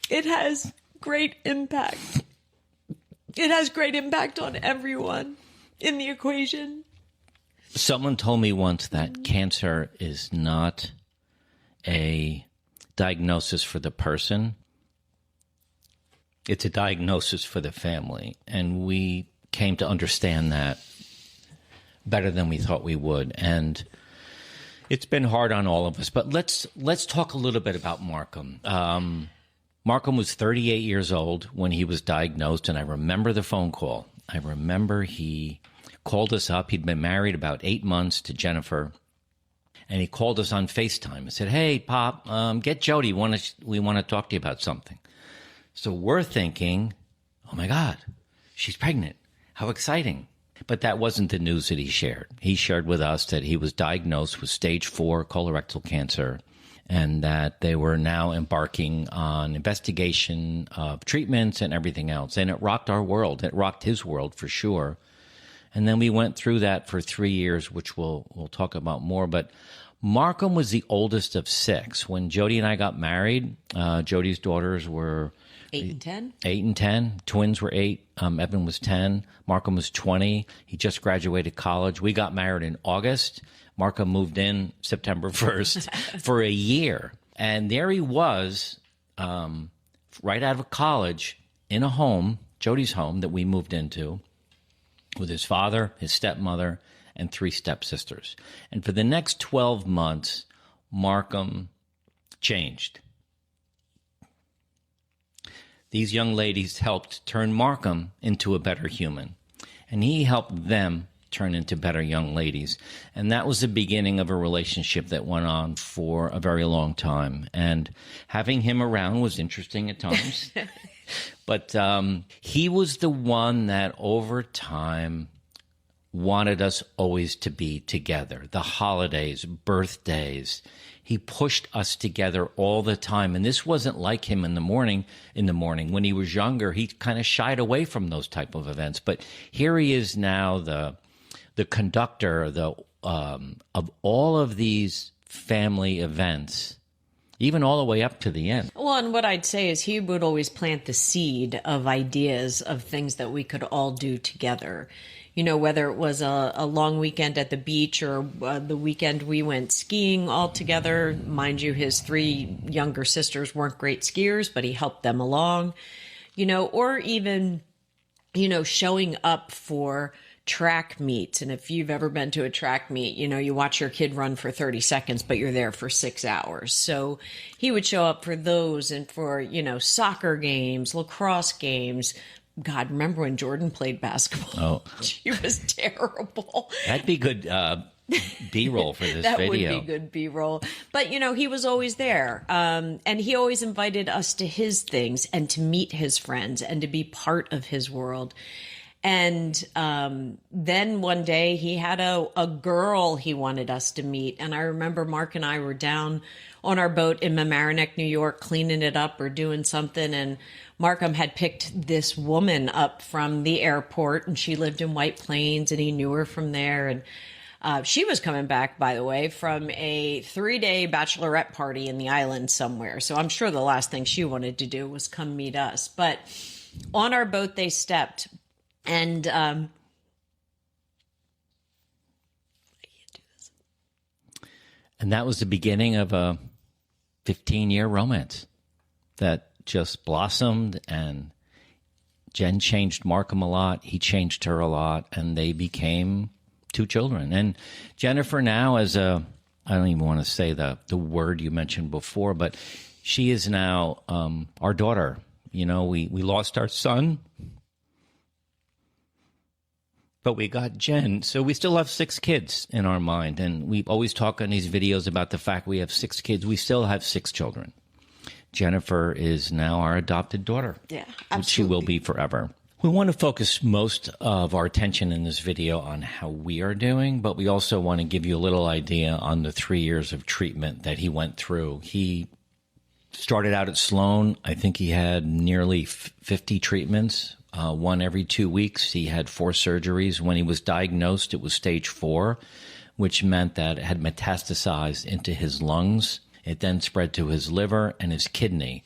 it has great impact. It has great impact on everyone in the equation. Someone told me once that cancer is not a diagnosis for the person. It's a diagnosis for the family. And we came to understand that better than we thought we would. And it's been hard on all of us. But let's talk a little bit about Markham. Markham was 38 years old when he was diagnosed, and I remember the phone call. I remember he called us up. He'd been married about 8 months to Jennifer, and he called us on FaceTime and said, "Hey, Pop, get Jody. We want to talk to you about something." So we're thinking, oh, my God, she's pregnant. How exciting. But that wasn't the news that he shared. He shared with us that he was diagnosed with stage 4 colorectal cancer, and that they were now embarking on investigation of treatments and everything else. And it rocked our world. It rocked his world for sure. And then we went through that for 3 years, which we'll talk about more. But Markham was the oldest of 6. When Jody and I got married, Jody's daughters were 8 and 10. 8 and 10. Twins were 8. Evan was 10. Markham was 20. He just graduated college. We got married in August. Markham moved in September 1st for a year. And there he was, right out of college, in a home, Jody's home, that we moved into, with his father, his stepmother, and 3 stepsisters. And for the next 12 months, Markham changed. These young ladies helped turn Markham into a better human, and he helped them turn into better young ladies. And that was the beginning of a relationship that went on for a very long time. And having him around was interesting at times. But he was the one that over time wanted us always to be together. The holidays, birthdays. He pushed us together all the time. And this wasn't like him in the morning. When he was younger, he kind of shied away from those type of events. But here he is now, the conductor of all of these family events, even all the way up to the end. Well, and what I'd say is he would always plant the seed of ideas of things that we could all do together. You know, whether it was a long weekend at the beach or the weekend we went skiing all together. Mind you, his 3 younger sisters weren't great skiers, but he helped them along. You know, or even, you know, showing up for track meets. And if you've ever been to a track meet, you know, you watch your kid run for 30 seconds, but you're there for 6 hours. So he would show up for those and for, you know, soccer games, lacrosse games. God, remember when Jordan played basketball? Oh, She was terrible. that'd be good B-roll for this That video. would be good B-roll. But, you know, he was always there. And he always invited us to his things and to meet his friends and to be part of his world. And then one day he had a girl he wanted us to meet. And I remember Mark and I were down on our boat in Mamaroneck, New York, cleaning it up or doing something. And Markham had picked this woman up from the airport, and she lived in White Plains, and he knew her from there. And she was coming back, by the way, from a 3-day bachelorette party in the island somewhere. So I'm sure the last thing she wanted to do was come meet us. But on our boat, they stepped. And I can't do this. And that was the beginning of a 15-year romance that just blossomed, and Jen changed Markham a lot. He changed her a lot, and they became 2 children. And Jennifer now I don't even want to say the word you mentioned before, but she is now our daughter. You know, we lost our son, but we got Jen. So we still have 6 kids in our mind. And we always talk on these videos about the fact we have 6 kids. We still have 6 children. Jennifer is now our adopted daughter. Yeah, absolutely. Which she will be forever. We want to focus most of our attention in this video on how we are doing, but we also want to give you a little idea on the 3 years of treatment that he went through. He started out at Sloan. I think he had nearly 50 treatments, 1 every 2 weeks. He had 4 surgeries. When he was diagnosed, it was stage 4, which meant that it had metastasized into his lungs. It then spread to his liver and his kidney.